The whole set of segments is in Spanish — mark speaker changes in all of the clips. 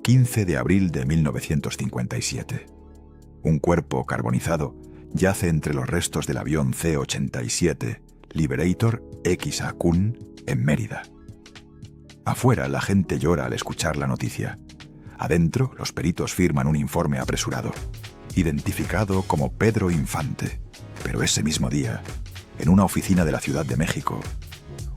Speaker 1: 15 de abril de 1957. Un cuerpo carbonizado yace entre los restos del avión C-87 Liberator XA Kun en Mérida. Afuera, la gente llora al escuchar la noticia. Adentro, los peritos firman un informe apresurado, identificado como Pedro Infante. Pero ese mismo día, en una oficina de la Ciudad de México,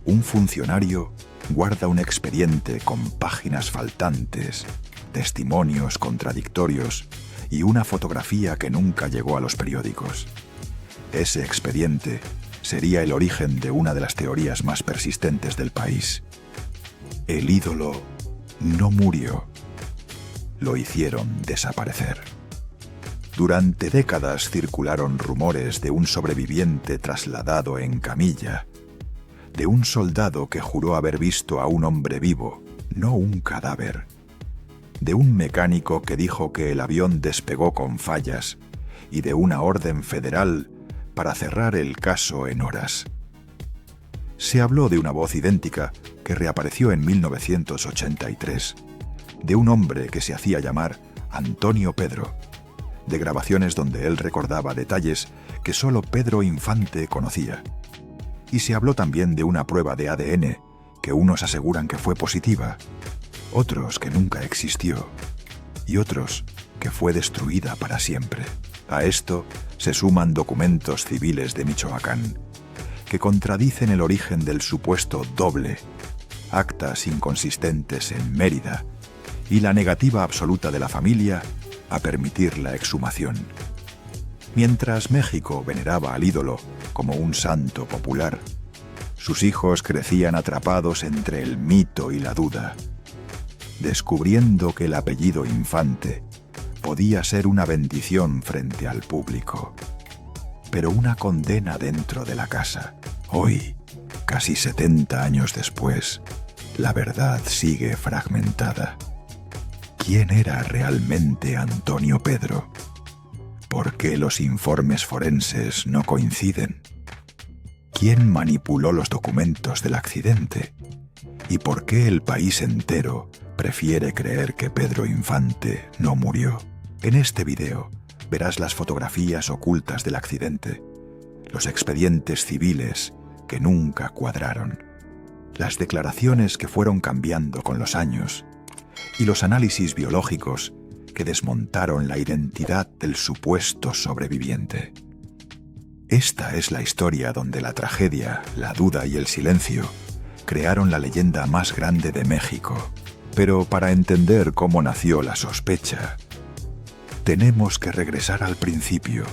Speaker 1: un funcionario guarda un expediente con páginas faltantes, testimonios contradictorios y una fotografía que nunca llegó a los periódicos. Ese expediente sería el origen de una de las teorías más persistentes del país. El ídolo no murió. Lo hicieron desaparecer. Durante décadas circularon rumores de un sobreviviente trasladado en camilla, de un soldado que juró haber visto a un hombre vivo, no un cadáver, de un mecánico que dijo que el avión despegó con fallas y de una orden federal para cerrar el caso en horas. Se habló de una voz idéntica que reapareció en 1983, de un hombre que se hacía llamar Antonio Pedro, de grabaciones donde él recordaba detalles que solo Pedro Infante conocía. Y se habló también de una prueba de ADN que unos aseguran que fue positiva, otros que nunca existió y otros que fue destruida para siempre. A esto se suman documentos civiles de Michoacán que contradicen el origen del supuesto doble, actas inconsistentes en Mérida y la negativa absoluta de la familia a permitir la exhumación. Mientras México veneraba al ídolo como un santo popular, sus hijos crecían atrapados entre el mito y la duda, descubriendo que el apellido Infante podía ser una bendición frente al público, pero una condena dentro de la casa. Hoy, casi 70 años después, la verdad sigue fragmentada. ¿Quién era realmente Antonio Pedro? ¿Por qué los informes forenses no coinciden? ¿Quién manipuló los documentos del accidente? ¿Y por qué el país entero prefiere creer que Pedro Infante no murió? En este video verás las fotografías ocultas del accidente, los expedientes civiles que nunca cuadraron, las declaraciones que fueron cambiando con los años y los análisis biológicos que desmontaron la identidad del supuesto sobreviviente. Esta es la historia donde la tragedia, la duda y el silencio crearon la leyenda más grande de México. Pero para entender cómo nació la sospecha, tenemos que regresar al principio,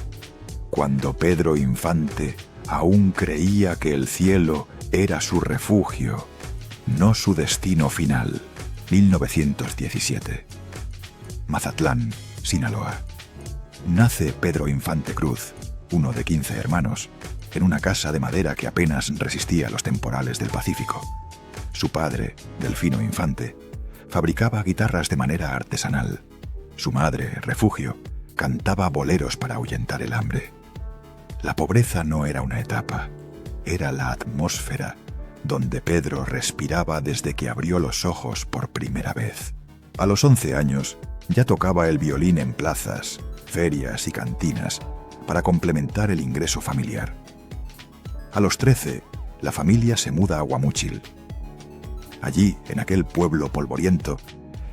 Speaker 1: cuando Pedro Infante aún creía que el cielo era su refugio, no su destino final. 1917. Mazatlán, Sinaloa. Nace Pedro Infante Cruz, uno de 15 hermanos, en una casa de madera que apenas resistía los temporales del Pacífico. Su padre, Delfino Infante, fabricaba guitarras de manera artesanal. Su madre, Refugio, cantaba boleros para ahuyentar el hambre. La pobreza no era una etapa, era la atmósfera donde Pedro respiraba desde que abrió los ojos por primera vez. A los 11 años ya tocaba el violín en plazas, ferias y cantinas para complementar el ingreso familiar. A los 13, la familia se muda a Guamúchil. Allí, en aquel pueblo polvoriento,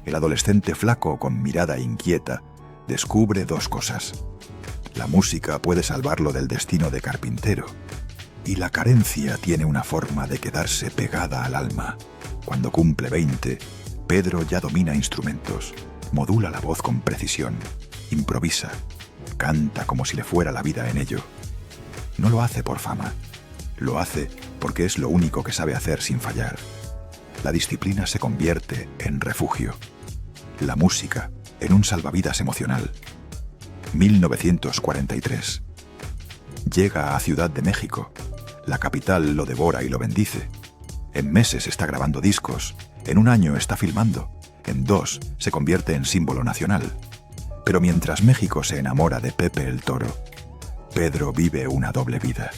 Speaker 1: el adolescente flaco con mirada inquieta descubre dos cosas. La música puede salvarlo del destino de carpintero, y la carencia tiene una forma de quedarse pegada al alma. Cuando cumple 20, Pedro ya domina instrumentos, modula la voz con precisión, improvisa, canta como si le fuera la vida en ello. No lo hace por fama, lo hace porque es lo único que sabe hacer sin fallar. La disciplina se convierte en refugio, la música en un salvavidas emocional. 1943. Llega a Ciudad de México. La capital lo devora y lo bendice. En meses está grabando discos, en un año está filmando, en 2 se convierte en símbolo nacional. Pero mientras México se enamora de Pepe el Toro, Pedro vive una doble vida.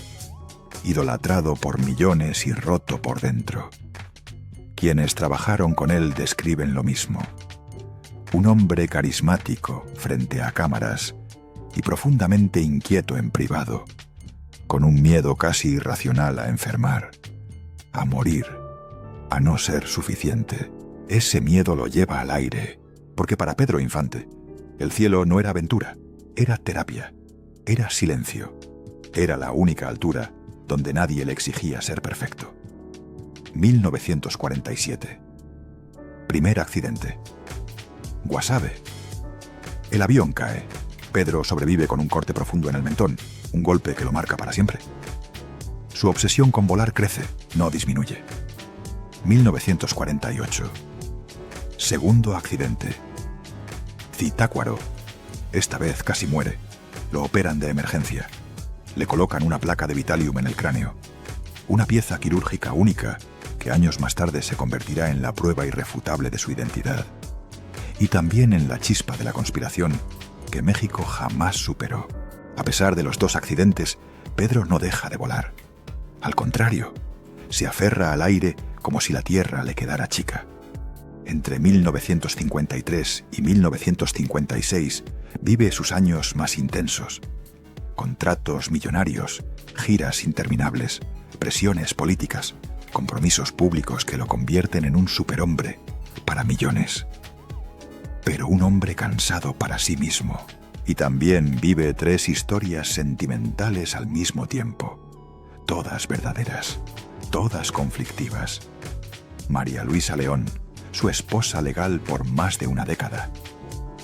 Speaker 1: Idolatrado por millones y roto por dentro. Quienes trabajaron con él describen lo mismo. Un hombre carismático frente a cámaras y profundamente inquieto en privado, con un miedo casi irracional a enfermar, a morir, a no ser suficiente. Ese miedo lo lleva al aire, porque para Pedro Infante, el cielo no era aventura, era terapia, era silencio, era la única altura donde nadie le exigía ser perfecto. 1947. Primer accidente. Guasave. El avión cae. Pedro sobrevive con un corte profundo en el mentón, un golpe que lo marca para siempre. Su obsesión con volar crece, no disminuye. 1948. Segundo accidente. Zitácuaro. Esta vez casi muere. Lo operan de emergencia. Le colocan una placa de vitalium en el cráneo. Una pieza quirúrgica única que años más tarde se convertirá en la prueba irrefutable de su identidad. Y también en la chispa de la conspiración que México jamás superó. A pesar de los dos accidentes, Pedro no deja de volar. Al contrario, se aferra al aire como si la tierra le quedara chica. Entre 1953 y 1956 vive sus años más intensos. Contratos millonarios, giras interminables, presiones políticas, compromisos públicos que lo convierten en un superhombre para millones. Pero un hombre cansado para sí mismo. Y también vive 3 historias sentimentales al mismo tiempo. Todas verdaderas, todas conflictivas. María Luisa León, su esposa legal por más de una década.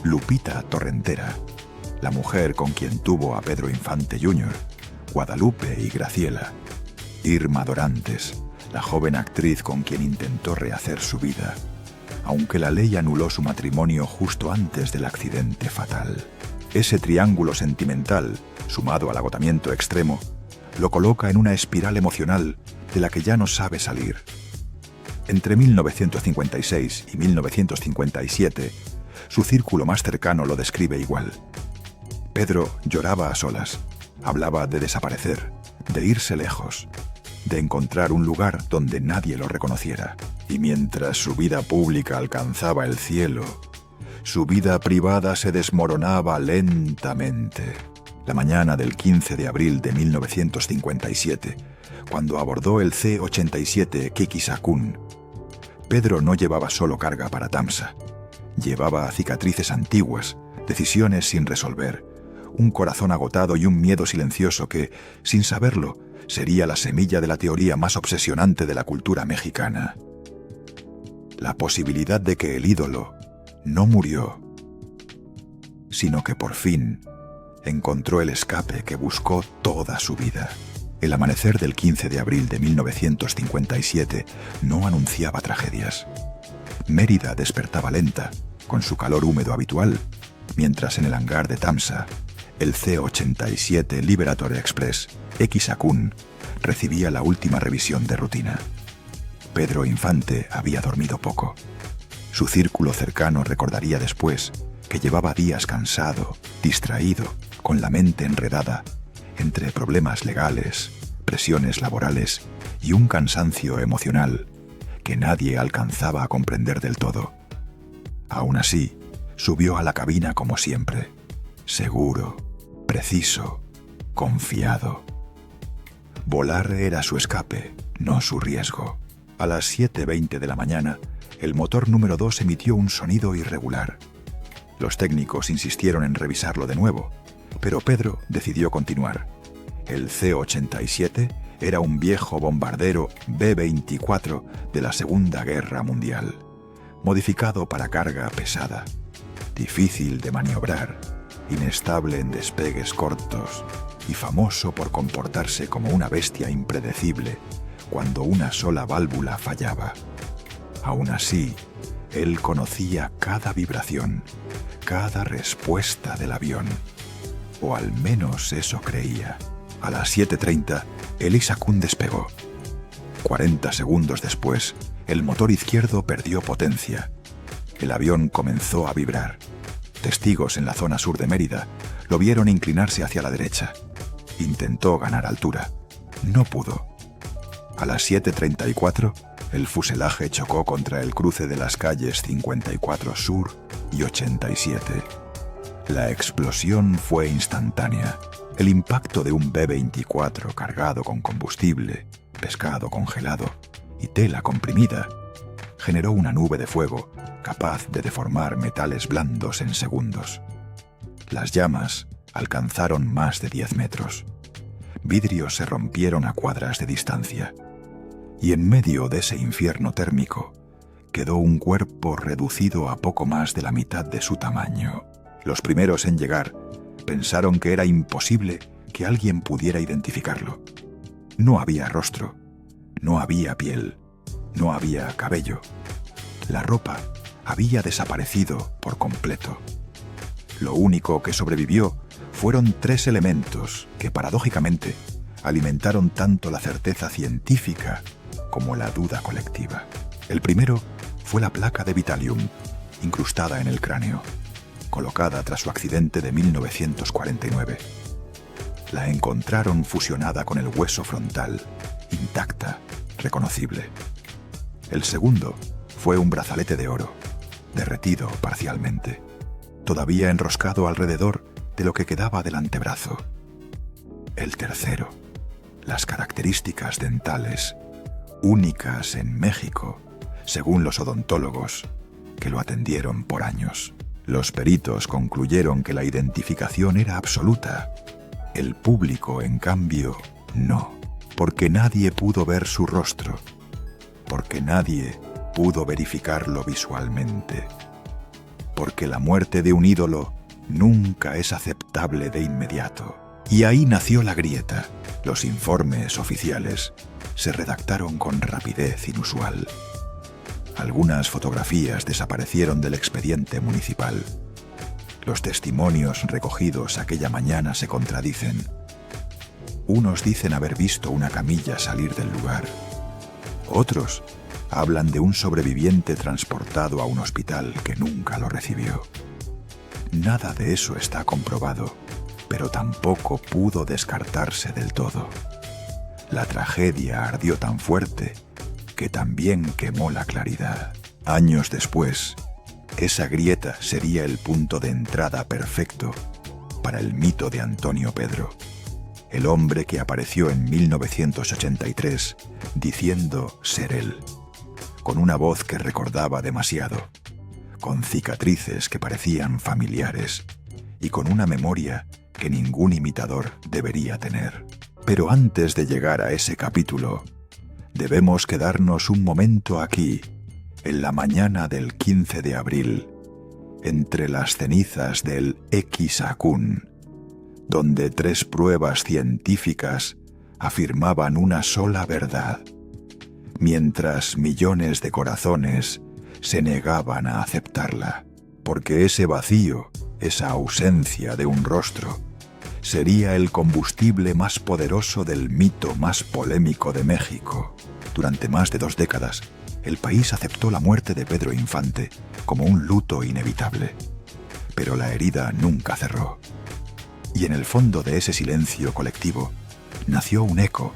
Speaker 1: Lupita Torrentera, la mujer con quien tuvo a Pedro Infante Jr., Guadalupe y Graciela. Irma Dorantes, la joven actriz con quien intentó rehacer su vida, aunque la ley anuló su matrimonio justo antes del accidente fatal. Ese triángulo sentimental, sumado al agotamiento extremo, lo coloca en una espiral emocional de la que ya no sabe salir. Entre 1956 y 1957, su círculo más cercano lo describe igual. Pedro lloraba a solas, hablaba de desaparecer, de irse lejos, de encontrar un lugar donde nadie lo reconociera. Y mientras su vida pública alcanzaba el cielo, su vida privada se desmoronaba lentamente. La mañana del 15 de abril de 1957, cuando abordó el C-87 Kikisakún, Pedro no llevaba solo carga para Tamsa. Llevaba cicatrices antiguas, decisiones sin resolver, un corazón agotado y un miedo silencioso que, sin saberlo, sería la semilla de la teoría más obsesionante de la cultura mexicana. La posibilidad de que el ídolo no murió, sino que por fin encontró el escape que buscó toda su vida. El amanecer del 15 de abril de 1957 no anunciaba tragedias. Mérida despertaba lenta, con su calor húmedo habitual, mientras en el hangar de Tamsa, el C-87 Liberator Express Kikisakún recibía la última revisión de rutina. Pedro Infante había dormido poco. Su círculo cercano recordaría después que llevaba días cansado, distraído, con la mente enredada entre problemas legales, presiones laborales y un cansancio emocional que nadie alcanzaba a comprender del todo. Aún así, subió a la cabina como siempre, seguro, preciso, confiado. Volar era su escape, no su riesgo. A las 7:20 de la mañana, el motor número 2 emitió un sonido irregular. Los técnicos insistieron en revisarlo de nuevo, pero Pedro decidió continuar. El C-87 era un viejo bombardero B-24 de la Segunda Guerra Mundial, modificado para carga pesada, difícil de maniobrar, inestable en despegues cortos y famoso por comportarse como una bestia impredecible cuando una sola válvula fallaba. Aún así, él conocía cada vibración, cada respuesta del avión, o al menos eso creía. A las 7:30, el Isakún despegó. 40 segundos después, el motor izquierdo perdió potencia. El avión comenzó a vibrar. Testigos en la zona sur de Mérida lo vieron inclinarse hacia la derecha. Intentó ganar altura. No pudo. A las 7:34, El fuselaje chocó contra el cruce de las calles 54 Sur y 87. La explosión fue instantánea. El impacto de un B-24 cargado con combustible, pescado congelado y tela comprimida generó una nube de fuego capaz de deformar metales blandos en segundos. Las llamas alcanzaron más de 10 metros. Vidrios se rompieron a cuadras de distancia. Y en medio de ese infierno térmico quedó un cuerpo reducido a poco más de la mitad de su tamaño. Los primeros en llegar pensaron que era imposible que alguien pudiera identificarlo. No había rostro, no había piel, no había cabello. La ropa había desaparecido por completo. Lo único que sobrevivió fueron 3 elementos que, paradójicamente, alimentaron tanto la certeza científica como la duda colectiva. El primero fue la placa de Vitalium, incrustada en el cráneo, colocada tras su accidente de 1949. La encontraron fusionada con el hueso frontal, intacta, reconocible. El segundo fue un brazalete de oro, derretido parcialmente, todavía enroscado alrededor de lo que quedaba del antebrazo. El tercero, las características dentales, únicas en México, según los odontólogos que lo atendieron por años. Los peritos concluyeron que la identificación era absoluta. El público, en cambio, no, porque nadie pudo ver su rostro, porque nadie pudo verificarlo visualmente, porque la muerte de un ídolo nunca es aceptable de inmediato. Y ahí nació la grieta. Los informes oficiales se redactaron con rapidez inusual. Algunas fotografías desaparecieron del expediente municipal. Los testimonios recogidos aquella mañana se contradicen. Unos dicen haber visto una camilla salir del lugar. Otros hablan de un sobreviviente transportado a un hospital que nunca lo recibió. Nada de eso está comprobado, pero tampoco pudo descartarse del todo. La tragedia ardió tan fuerte que también quemó la claridad. Años después, esa grieta sería el punto de entrada perfecto para el mito de Antonio Pedro, el hombre que apareció en 1983 diciendo ser él, con una voz que recordaba demasiado, con cicatrices que parecían familiares y con una memoria que ningún imitador debería tener. Pero antes de llegar a ese capítulo, debemos quedarnos un momento aquí, en la mañana del 15 de abril, entre las cenizas del X-Akun, donde 3 pruebas científicas afirmaban una sola verdad, mientras millones de corazones se negaban a aceptarla, porque ese vacío, esa ausencia de un rostro, sería el combustible más poderoso del mito más polémico de México. Durante más de 2 décadas, el país aceptó la muerte de Pedro Infante como un luto inevitable. Pero la herida nunca cerró. Y en el fondo de ese silencio colectivo nació un eco,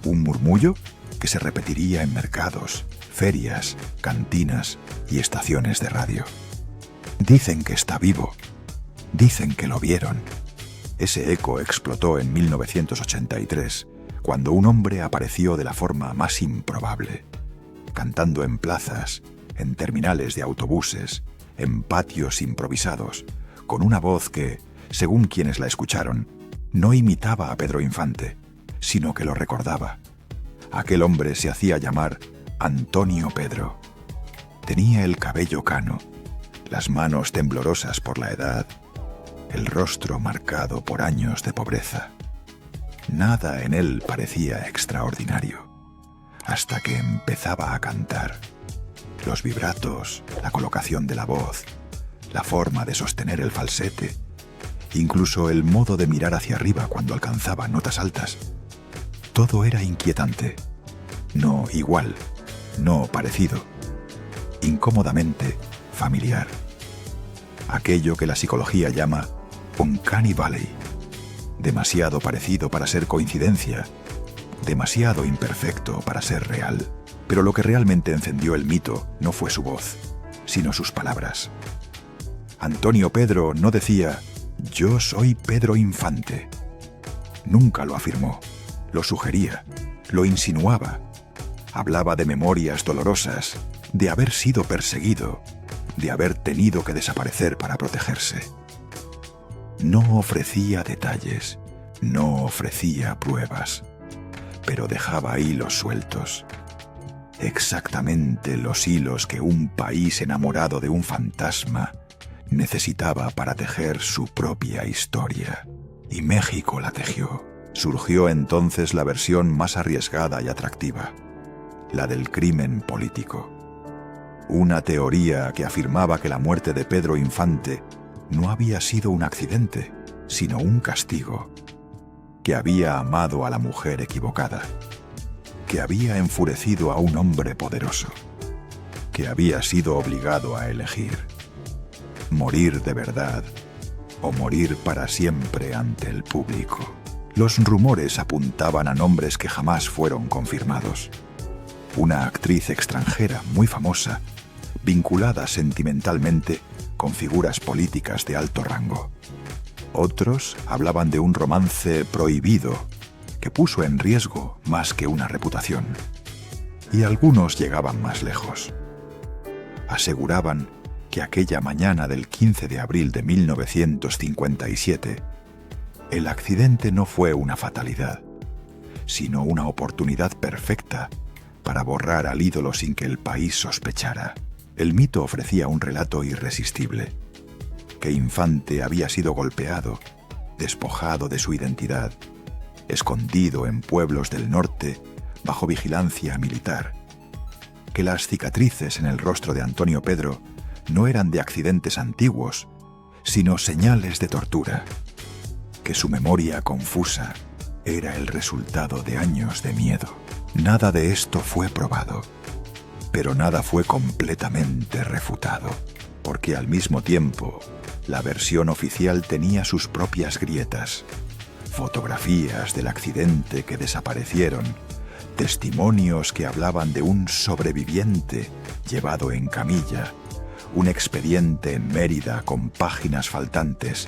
Speaker 1: un murmullo que se repetiría en mercados, ferias, cantinas y estaciones de radio. Dicen que está vivo. Dicen que lo vieron. Ese eco explotó en 1983, cuando un hombre apareció de la forma más improbable, cantando en plazas, en terminales de autobuses, en patios improvisados, con una voz que, según quienes la escucharon, no imitaba a Pedro Infante, sino que lo recordaba. Aquel hombre se hacía llamar Antonio Pedro. Tenía el cabello cano, las manos temblorosas por la edad, el rostro marcado por años de pobreza. Nada en él parecía extraordinario, hasta que empezaba a cantar. Los vibratos, la colocación de la voz, la forma de sostener el falsete, incluso el modo de mirar hacia arriba cuando alcanzaba notas altas. Todo era inquietante, no igual, no parecido, incómodamente familiar. Aquello que la psicología llama Uncanny Valley, demasiado parecido para ser coincidencia, demasiado imperfecto para ser real. Pero lo que realmente encendió el mito no fue su voz, sino sus palabras. Antonio Pedro no decía «Yo soy Pedro Infante». Nunca lo afirmó, lo sugería, lo insinuaba. Hablaba de memorias dolorosas, de haber sido perseguido, de haber tenido que desaparecer para protegerse. No ofrecía detalles, no ofrecía pruebas, pero dejaba hilos sueltos. Exactamente los hilos que un país enamorado de un fantasma necesitaba para tejer su propia historia. Y México la tejió. Surgió entonces la versión más arriesgada y atractiva, la del crimen político. Una teoría que afirmaba que la muerte de Pedro Infante no había sido un accidente, sino un castigo, que había amado a la mujer equivocada, que había enfurecido a un hombre poderoso, que había sido obligado a elegir morir de verdad o morir para siempre ante el público. Los rumores apuntaban a nombres que jamás fueron confirmados. Una actriz extranjera muy famosa, vinculada sentimentalmente con figuras políticas de alto rango. Otros hablaban de un romance prohibido que puso en riesgo más que una reputación. Y algunos llegaban más lejos. Aseguraban que aquella mañana del 15 de abril de 1957, el accidente no fue una fatalidad, sino una oportunidad perfecta para borrar al ídolo sin que el país sospechara. El mito ofrecía un relato irresistible, que Infante había sido golpeado, despojado de su identidad, escondido en pueblos del norte bajo vigilancia militar, que las cicatrices en el rostro de Antonio Pedro no eran de accidentes antiguos, sino señales de tortura, que su memoria confusa era el resultado de años de miedo. Nada de esto fue probado, pero nada fue completamente refutado, porque al mismo tiempo la versión oficial tenía sus propias grietas, fotografías del accidente que desaparecieron, testimonios que hablaban de un sobreviviente llevado en camilla, un expediente en Mérida con páginas faltantes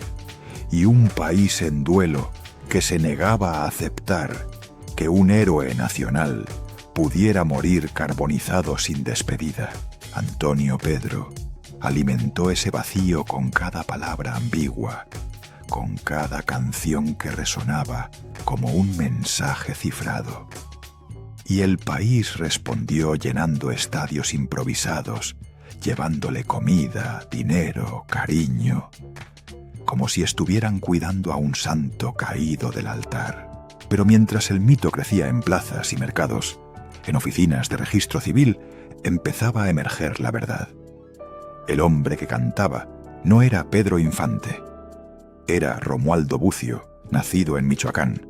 Speaker 1: y un país en duelo que se negaba a aceptar que un héroe nacional pudiera morir carbonizado sin despedida. Antonio Pedro alimentó ese vacío con cada palabra ambigua, con cada canción que resonaba como un mensaje cifrado. Y el país respondió llenando estadios improvisados, llevándole comida, dinero, cariño, como si estuvieran cuidando a un santo caído del altar. Pero mientras el mito crecía en plazas y mercados, en oficinas de registro civil, empezaba a emerger la verdad. El hombre que cantaba no era Pedro Infante, era Romualdo Bucio, nacido en Michoacán,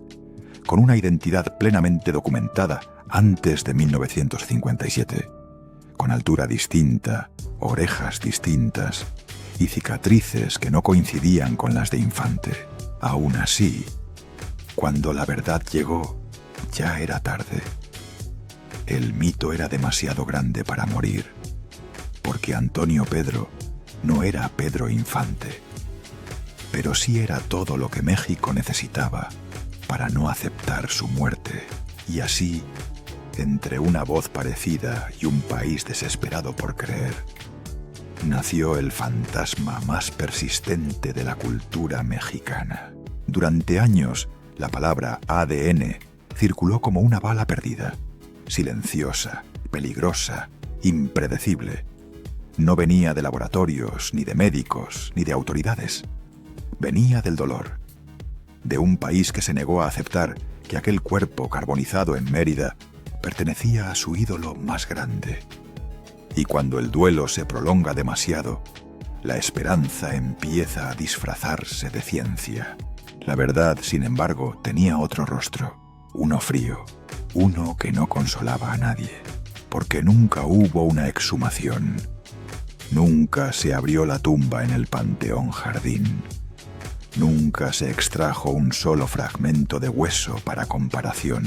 Speaker 1: con una identidad plenamente documentada antes de 1957, con altura distinta, orejas distintas y cicatrices que no coincidían con las de Infante. Aún así, cuando la verdad llegó, ya era tarde. El mito era demasiado grande para morir, porque Antonio Pedro no era Pedro Infante, pero sí era todo lo que México necesitaba para no aceptar su muerte. Y así, entre una voz parecida y un país desesperado por creer, nació el fantasma más persistente de la cultura mexicana. Durante años, la palabra ADN circuló como una bala perdida, silenciosa, peligrosa, impredecible. No venía de laboratorios, ni de médicos, ni de autoridades. Venía del dolor, de un país que se negó a aceptar que aquel cuerpo carbonizado en Mérida pertenecía a su ídolo más grande. Y cuando el duelo se prolonga demasiado, la esperanza empieza a disfrazarse de ciencia. La verdad, sin embargo, tenía otro rostro, uno frío, uno que no consolaba a nadie, porque nunca hubo una exhumación, nunca se abrió la tumba en el Panteón Jardín, nunca se extrajo un solo fragmento de hueso para comparación.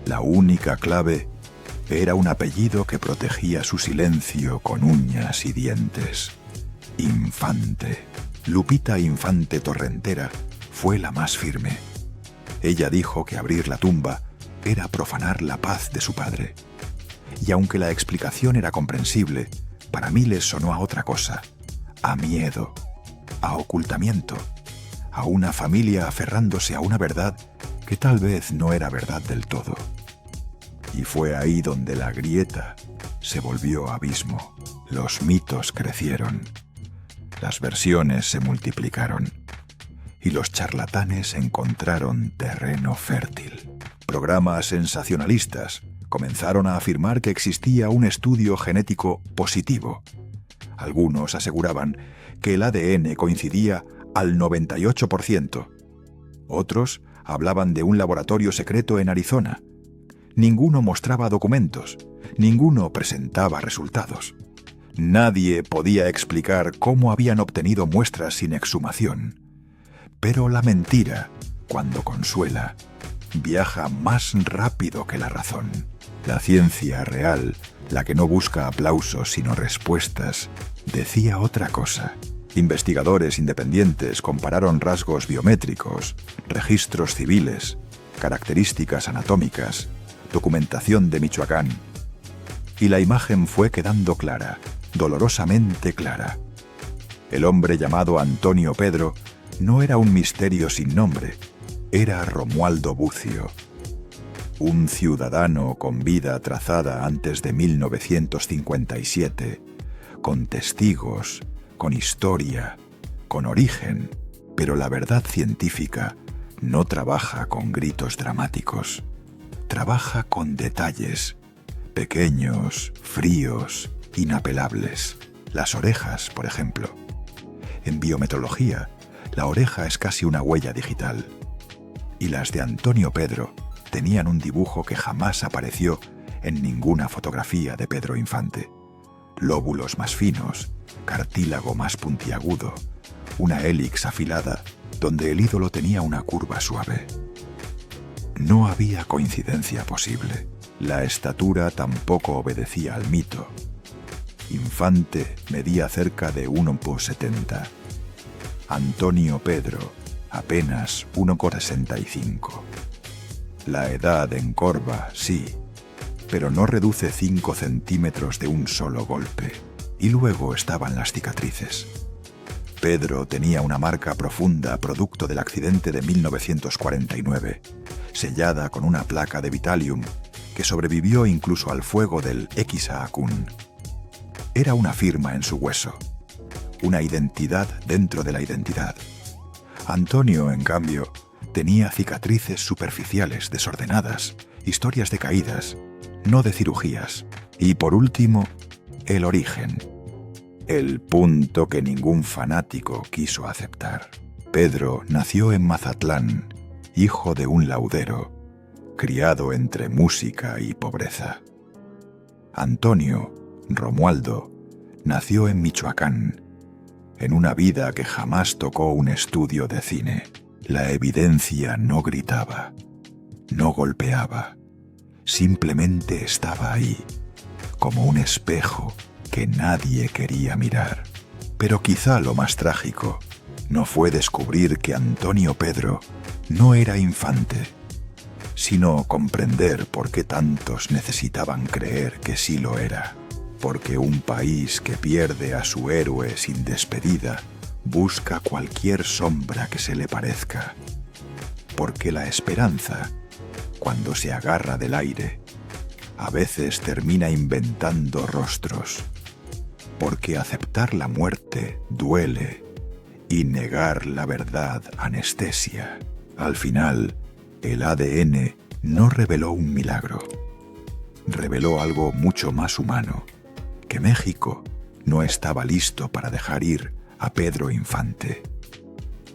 Speaker 1: La única clave Era un apellido que protegía su silencio con uñas y dientes. Infante. Lupita Infante Torrentera fue la más firme. Ella dijo que abrir la tumba era profanar la paz de su padre. Y aunque la explicación era comprensible, para mí les sonó a otra cosa, a miedo, a ocultamiento, a una familia aferrándose a una verdad que tal vez no era verdad del todo. Y fue ahí donde la grieta se volvió abismo. Los mitos crecieron, las versiones se multiplicaron y los charlatanes encontraron terreno fértil. Programas sensacionalistas comenzaron a afirmar que existía un estudio genético positivo. Algunos aseguraban que el ADN coincidía al 98%. Otros hablaban de un laboratorio secreto en Arizona. Ninguno mostraba documentos, ninguno presentaba resultados. Nadie podía explicar cómo habían obtenido muestras sin exhumación. Pero la mentira, cuando consuela, viaja más rápido que la razón. La ciencia real, la que no busca aplausos sino respuestas, decía otra cosa. Investigadores independientes compararon rasgos biométricos, registros civiles, características anatómicas, documentación de Michoacán. Y la imagen fue quedando clara, dolorosamente clara. El hombre llamado Antonio Pedro no era un misterio sin nombre, era Romualdo Bucio. Un ciudadano con vida trazada antes de 1957, con testigos, con historia, con origen, pero la verdad científica no trabaja con gritos dramáticos, trabaja con detalles, pequeños, fríos, inapelables. Las orejas, por ejemplo. En biometrología, la oreja es casi una huella digital. Y las de Antonio Pedro tenían un dibujo que jamás apareció en ninguna fotografía de Pedro Infante. Lóbulos más finos, cartílago más puntiagudo, una hélix afilada donde el ídolo tenía una curva suave. No había coincidencia posible. La estatura tampoco obedecía al mito. Infante medía cerca de 1,70. Antonio Pedro apenas 1,65. La edad encorva, sí, pero no reduce 5 centímetros de un solo golpe. Y luego estaban las cicatrices. Pedro tenía una marca profunda producto del accidente de 1949, sellada con una placa de Vitalium que sobrevivió incluso al fuego del X-Akun. Era una firma en su hueso, una identidad dentro de la identidad. Antonio, en cambio, tenía cicatrices superficiales, desordenadas, historias de caídas, no de cirugías. Y por último, el origen. El punto que ningún fanático quiso aceptar. Pedro nació en Mazatlán, hijo de un laudero, criado entre música y pobreza. Antonio, Romualdo, nació en Michoacán, en una vida que jamás tocó un estudio de cine. La evidencia no gritaba, no golpeaba, simplemente estaba ahí, como un espejo que nadie quería mirar. Pero quizá lo más trágico no fue descubrir que Antonio Pedro no era Infante, sino comprender por qué tantos necesitaban creer que sí lo era. Porque un país que pierde a su héroe sin despedida busca cualquier sombra que se le parezca. Porque la esperanza, cuando se agarra del aire, a veces termina inventando rostros. Porque aceptar la muerte duele y negar la verdad anestesia. Al final, el ADN no reveló un milagro. Reveló algo mucho más humano, que México no estaba listo para dejar ir a Pedro Infante.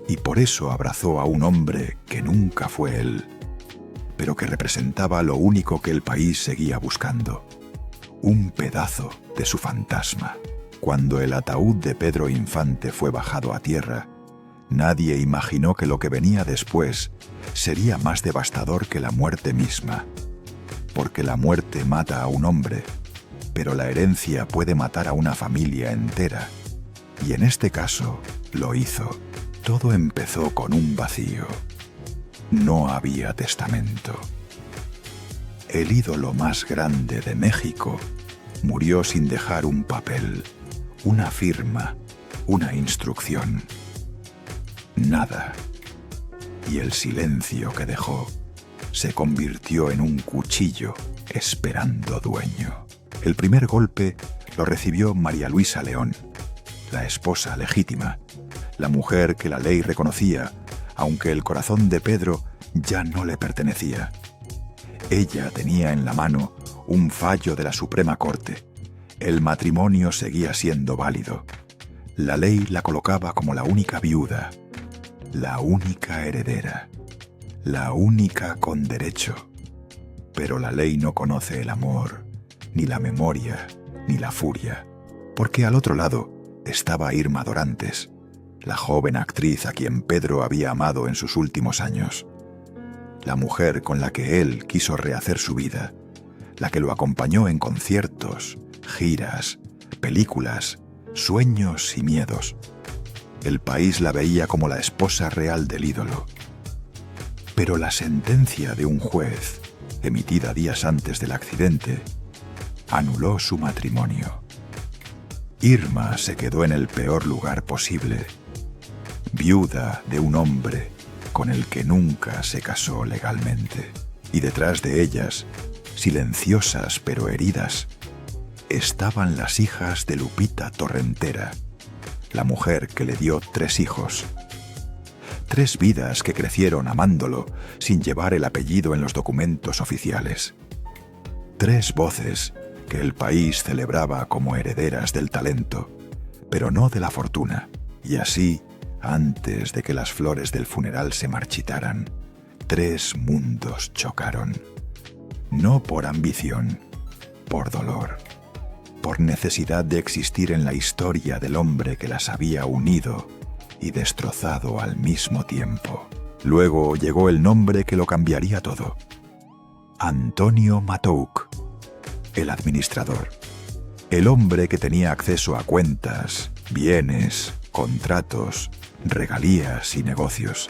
Speaker 1: Y por eso abrazó a un hombre que nunca fue él, pero que representaba lo único que el país seguía buscando, un pedazo de su fantasma. Cuando el ataúd de Pedro Infante fue bajado a tierra, nadie imaginó que lo que venía después sería más devastador que la muerte misma. porque la muerte mata a un hombre, pero la herencia puede matar a una familia entera. Y en este caso, lo hizo. Todo empezó con un vacío. No había testamento. El ídolo más grande de México murió sin dejar un papel, una firma, una instrucción. Nada. Y el silencio que dejó se convirtió en un cuchillo esperando dueño. El primer golpe lo recibió María Luisa León, la esposa legítima, la mujer que la ley reconocía, aunque el corazón de Pedro ya no le pertenecía. Ella tenía en la mano un fallo de la Suprema Corte. El matrimonio seguía siendo válido. La ley la colocaba como la única viuda, la única heredera, la única con derecho. Pero la ley no conoce el amor, ni la memoria, ni la furia, porque al otro lado estaba Irma Dorantes, la joven actriz a quien Pedro había amado en sus últimos años, la mujer con la que él quiso rehacer su vida, la que lo acompañó en conciertos, giras, películas, sueños y miedos. El país la veía como la esposa real del ídolo. Pero la sentencia de un juez, emitida días antes del accidente, anuló su matrimonio. Irma se quedó en el peor lugar posible, viuda de un hombre con el que nunca se casó legalmente. Y detrás de ellas, silenciosas pero heridas, estaban las hijas de Lupita Torrentera, la mujer que le dio 3 hijos. 3 vidas que crecieron amándolo sin llevar el apellido en los documentos oficiales. 3 voces que el país celebraba como herederas del talento, pero no de la fortuna. Y así, antes de que las flores del funeral se marchitaran, 3 mundos chocaron. No por ambición, por dolor, por necesidad de existir en la historia del hombre que las había unido y destrozado al mismo tiempo. Luego llegó el nombre que lo cambiaría todo: Antonio Matouk, el administrador, el hombre que tenía acceso a cuentas, bienes, contratos, regalías y negocios,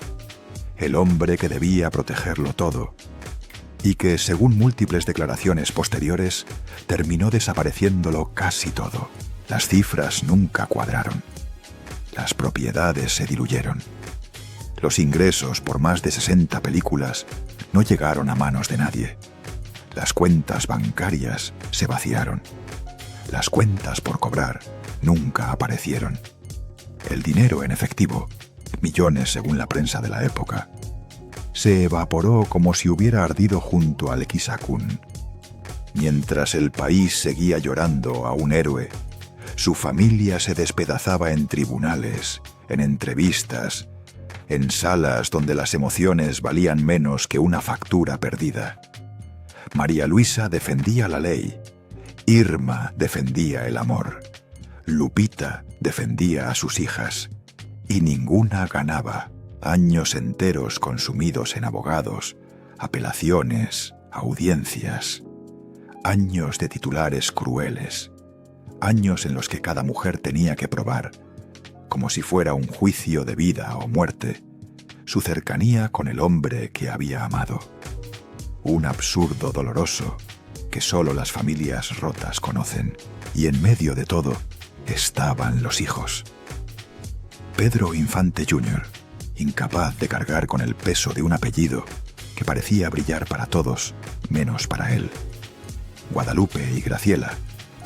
Speaker 1: el hombre que debía protegerlo todo y que, según múltiples declaraciones posteriores, terminó desapareciéndolo casi todo. Las cifras nunca cuadraron. Las propiedades se diluyeron. Los ingresos por más de 60 películas no llegaron a manos de nadie. Las cuentas bancarias se vaciaron. Las cuentas por cobrar nunca aparecieron. El dinero en efectivo, millones según la prensa de la época, se evaporó como si hubiera ardido junto al Quisacún. Mientras el país seguía llorando a un héroe, su familia se despedazaba en tribunales, en entrevistas, en salas donde las emociones valían menos que una factura perdida. María Luisa defendía la ley, Irma defendía el amor, Lupita defendía a sus hijas, y ninguna ganaba. Años enteros consumidos en abogados, apelaciones, audiencias, años de titulares crueles, años en los que cada mujer tenía que probar, como si fuera un juicio de vida o muerte, su cercanía con el hombre que había amado. Un absurdo doloroso que solo las familias rotas conocen. Y en medio de todo estaban los hijos. Pedro Infante Jr., incapaz de cargar con el peso de un apellido que parecía brillar para todos, menos para él. Guadalupe y Graciela,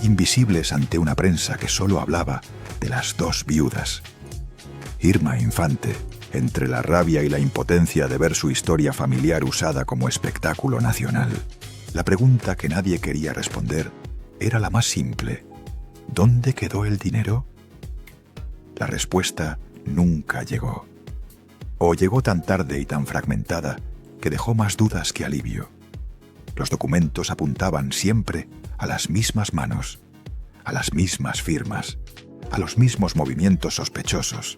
Speaker 1: invisibles ante una prensa que solo hablaba de las 2 viudas. Irma Infante, entre la rabia y la impotencia de ver su historia familiar usada como espectáculo nacional. La pregunta que nadie quería responder era la más simple: ¿dónde quedó el dinero? La respuesta nunca llegó. O llegó tan tarde y tan fragmentada que dejó más dudas que alivio. Los documentos apuntaban siempre a las mismas manos, a las mismas firmas, a los mismos movimientos sospechosos.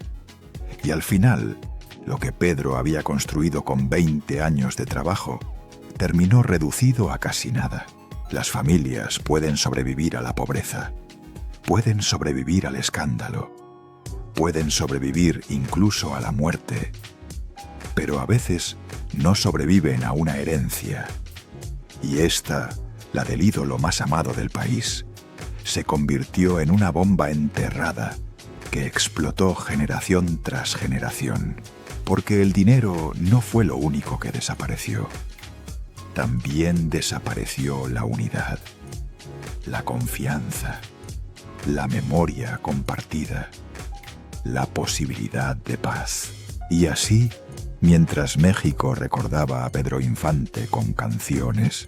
Speaker 1: Y al final, lo que Pedro había construido con 20 años de trabajo terminó reducido a casi nada. Las familias pueden sobrevivir a la pobreza, pueden sobrevivir al escándalo, pueden sobrevivir incluso a la muerte, pero a veces no sobreviven a una herencia. Y esta, la del ídolo más amado del país, se convirtió en una bomba enterrada que explotó generación tras generación. Porque el dinero no fue lo único que desapareció. También desapareció la unidad, la confianza, la memoria compartida, la posibilidad de paz. Y así, mientras México recordaba a Pedro Infante con canciones,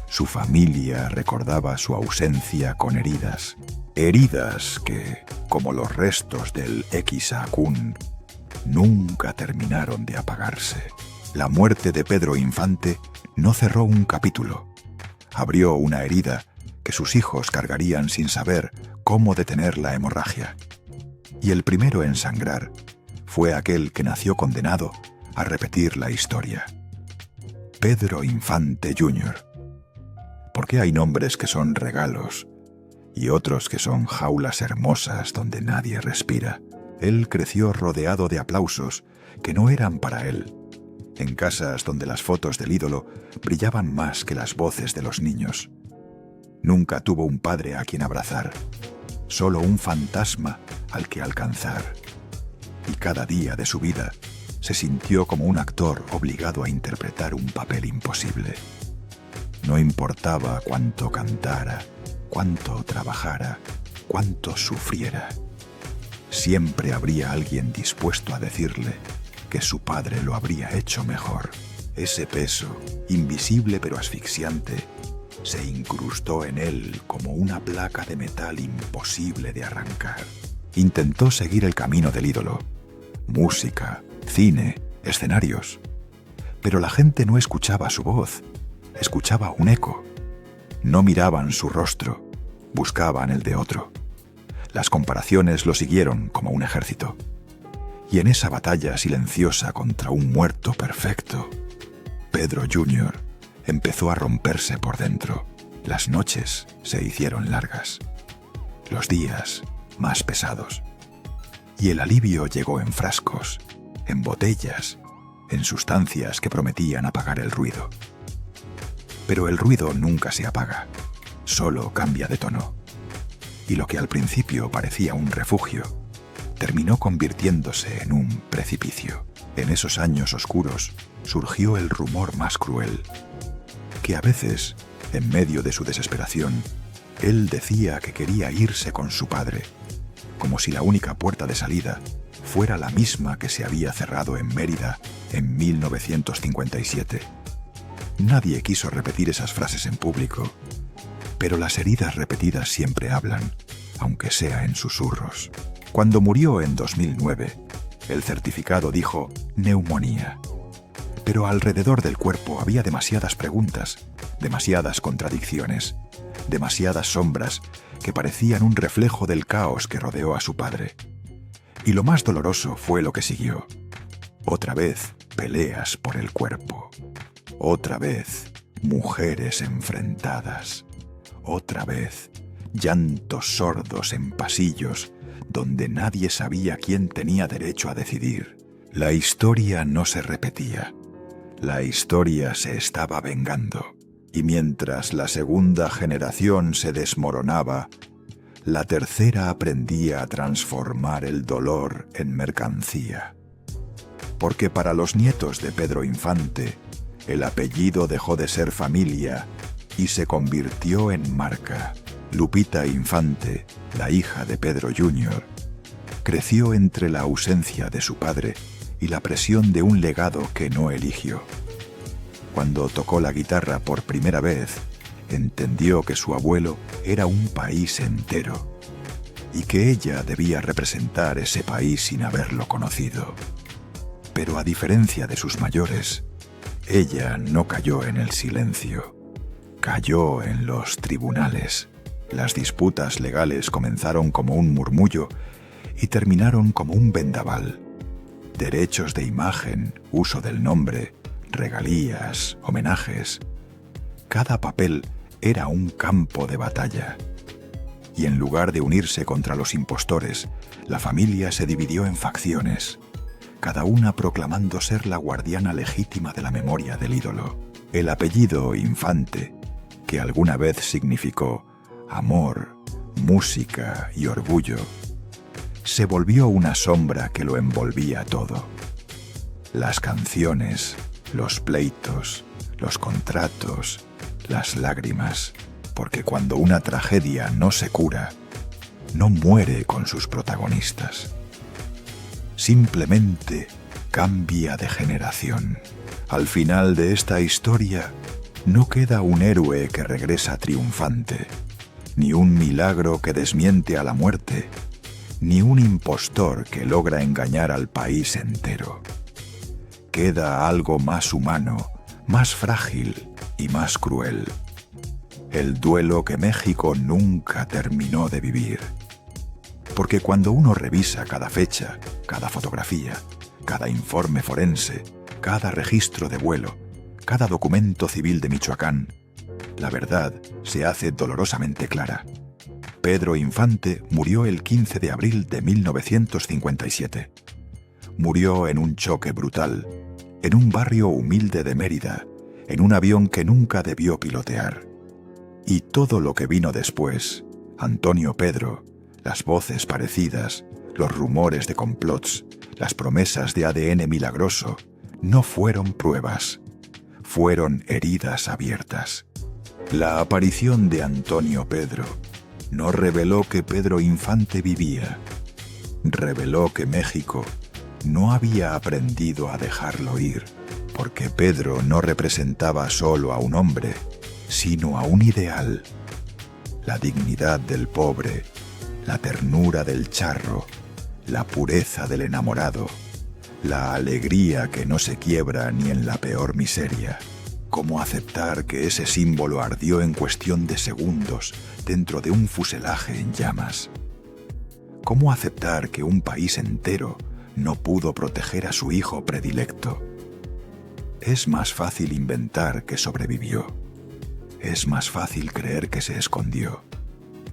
Speaker 1: su familia recordaba su ausencia con heridas. Heridas que, como los restos del X-Akun, nunca terminaron de apagarse. La muerte de Pedro Infante no cerró un capítulo. Abrió una herida que sus hijos cargarían sin saber cómo detener la hemorragia. Y el primero en sangrar fue aquel que nació condenado a repetir la historia. Pedro Infante Jr. ¿Por qué hay nombres que son regalos y otros que son jaulas hermosas donde nadie respira? Él creció rodeado de aplausos que no eran para él, en casas donde las fotos del ídolo brillaban más que las voces de los niños. Nunca tuvo un padre a quien abrazar, solo un fantasma al que alcanzar. Y cada día de su vida se sintió como un actor obligado a interpretar un papel imposible. No importaba cuánto cantara, cuánto trabajara, cuánto sufriera. Siempre habría alguien dispuesto a decirle que su padre lo habría hecho mejor. Ese peso, invisible pero asfixiante, se incrustó en él como una placa de metal imposible de arrancar. Intentó seguir el camino del ídolo. Música, cine, escenarios. Pero la gente no escuchaba su voz, escuchaba un eco. No miraban su rostro, buscaban el de otro. Las comparaciones lo siguieron como un ejército. Y en esa batalla silenciosa contra un muerto perfecto, Pedro Jr. empezó a romperse por dentro. Las noches se hicieron largas, los días más pesados. Y el alivio llegó en frascos, en botellas, en sustancias que prometían apagar el ruido. Pero el ruido nunca se apaga, solo cambia de tono. Y lo que al principio parecía un refugio, terminó convirtiéndose en un precipicio. En esos años oscuros surgió el rumor más cruel, que a veces, en medio de su desesperación, él decía que quería irse con su padre, como si la única puerta de salida fuera la misma que se había cerrado en Mérida en 1957. Nadie quiso repetir esas frases en público, pero las heridas repetidas siempre hablan, aunque sea en susurros. Cuando murió en 2009, el certificado dijo neumonía. Pero alrededor del cuerpo había demasiadas preguntas, demasiadas contradicciones, demasiadas sombras que parecían un reflejo del caos que rodeó a su padre. Y lo más doloroso fue lo que siguió. Otra vez, peleas por el cuerpo. Otra vez, mujeres enfrentadas. Otra vez, llantos sordos en pasillos donde nadie sabía quién tenía derecho a decidir. La historia no se repetía. La historia se estaba vengando. Y mientras la segunda generación se desmoronaba, la tercera aprendía a transformar el dolor en mercancía. Porque para los nietos de Pedro Infante, el apellido dejó de ser familia y se convirtió en marca. Lupita Infante, la hija de Pedro Jr., creció entre la ausencia de su padre y la presión de un legado que no eligió. Cuando tocó la guitarra por primera vez, entendió que su abuelo era un país entero y que ella debía representar ese país sin haberlo conocido. Pero a diferencia de sus mayores, ella no cayó en el silencio, cayó en los tribunales. Las disputas legales comenzaron como un murmullo y terminaron como un vendaval. Derechos de imagen, uso del nombre, regalías, homenajes. Cada papel era un campo de batalla. Y en lugar de unirse contra los impostores, la familia se dividió en facciones, cada una proclamando ser la guardiana legítima de la memoria del ídolo. El apellido Infante, que alguna vez significó amor, música y orgullo, se volvió una sombra que lo envolvía todo. Las canciones, los pleitos, los contratos, las lágrimas, porque cuando una tragedia no se cura, no muere con sus protagonistas. Simplemente cambia de generación. Al final de esta historia, no queda un héroe que regresa triunfante, ni un milagro que desmiente a la muerte, ni un impostor que logra engañar al país entero. Queda algo más humano, más frágil y más cruel. El duelo que México nunca terminó de vivir. Porque cuando uno revisa cada fecha, cada fotografía, cada informe forense, cada registro de vuelo, cada documento civil de Michoacán, la verdad se hace dolorosamente clara. Pedro Infante murió el 15 de abril de 1957. Murió en un choque brutal, en un barrio humilde de Mérida, en un avión que nunca debió pilotear. Y todo lo que vino después, Antonio Pedro, las voces parecidas, los rumores de complots, las promesas de ADN milagroso, no fueron pruebas, fueron heridas abiertas. La aparición de Antonio Pedro no reveló que Pedro Infante vivía, reveló que México no había aprendido a dejarlo ir, porque Pedro no representaba solo a un hombre, sino a un ideal, la dignidad del pobre, la ternura del charro, la pureza del enamorado, la alegría que no se quiebra ni en la peor miseria. ¿Cómo aceptar que ese símbolo ardió en cuestión de segundos dentro de un fuselaje en llamas? ¿Cómo aceptar que un país entero no pudo proteger a su hijo predilecto? Es más fácil inventar que sobrevivió. Es más fácil creer que se escondió.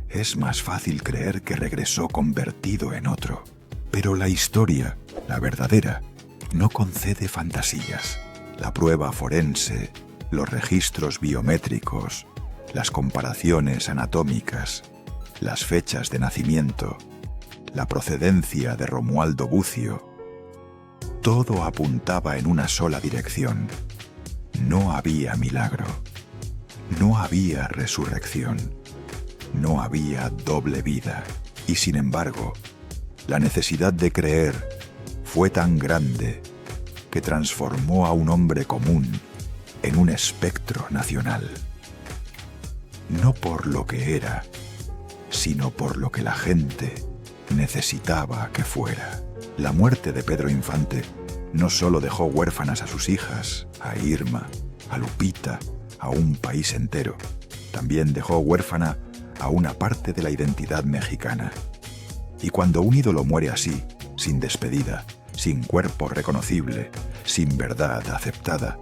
Speaker 1: Es más fácil creer que regresó convertido en otro. Pero la historia, la verdadera, no concede fantasías. La prueba forense, los registros biométricos, las comparaciones anatómicas, las fechas de nacimiento, la procedencia de Romualdo Bucio, todo apuntaba en una sola dirección. No había milagro. No había resurrección. No había doble vida. Y sin embargo, la necesidad de creer fue tan grande que transformó a un hombre común en un espectro nacional. No por lo que era, sino por lo que la gente necesitaba que fuera. La muerte de Pedro Infante no solo dejó huérfanas a sus hijas, a Irma, a Lupita, a un país entero, también dejó huérfana a una parte de la identidad mexicana. Y cuando un ídolo muere así, sin despedida, sin cuerpo reconocible, sin verdad aceptada,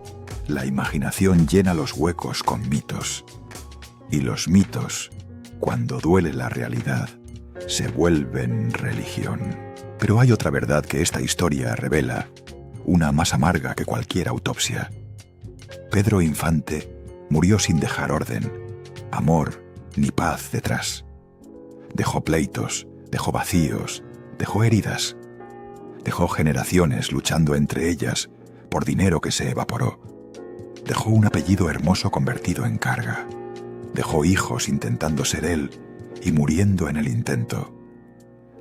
Speaker 1: la imaginación llena los huecos con mitos. Y los mitos, cuando duele la realidad, se vuelven religión. Pero hay otra verdad que esta historia revela, una más amarga que cualquier autopsia. Pedro Infante murió sin dejar orden, amor ni paz detrás. Dejó pleitos, dejó vacíos, dejó heridas. Dejó generaciones luchando entre ellas por dinero que se evaporó. Dejó un apellido hermoso convertido en carga. Dejó hijos intentando ser él y muriendo en el intento.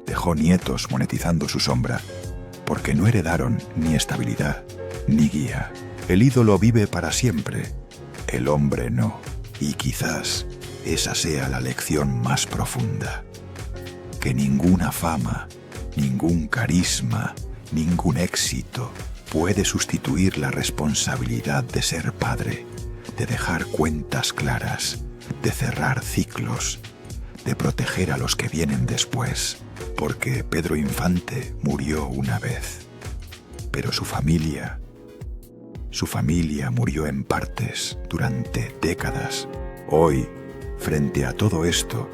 Speaker 1: Dejó nietos monetizando su sombra, porque no heredaron ni estabilidad ni guía. El ídolo vive para siempre, el hombre no. Y quizás esa sea la lección más profunda. Que ninguna fama, ningún carisma, ningún éxito puede sustituir la responsabilidad de ser padre, de dejar cuentas claras, de cerrar ciclos, de proteger a los que vienen después. Porque Pedro Infante murió una vez, pero su familia Su familia murió en partes durante décadas. Hoy, frente a todo esto,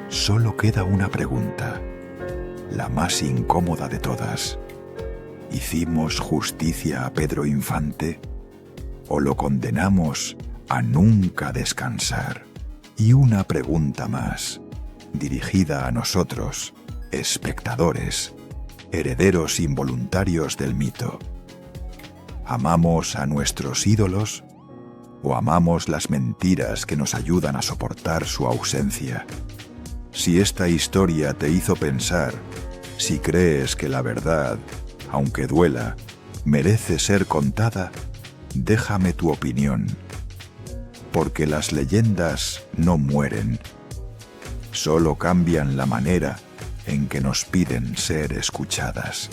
Speaker 1: solo queda una pregunta, la más incómoda de todas. ¿Hicimos justicia a Pedro Infante? ¿O lo condenamos a nunca descansar? Y una pregunta más, dirigida a nosotros, espectadores, herederos involuntarios del mito. ¿Amamos a nuestros ídolos o amamos las mentiras que nos ayudan a soportar su ausencia? Si esta historia te hizo pensar, si crees que la verdad, aunque duela, merece ser contada, déjame tu opinión, porque las leyendas no mueren, solo cambian la manera en que nos piden ser escuchadas.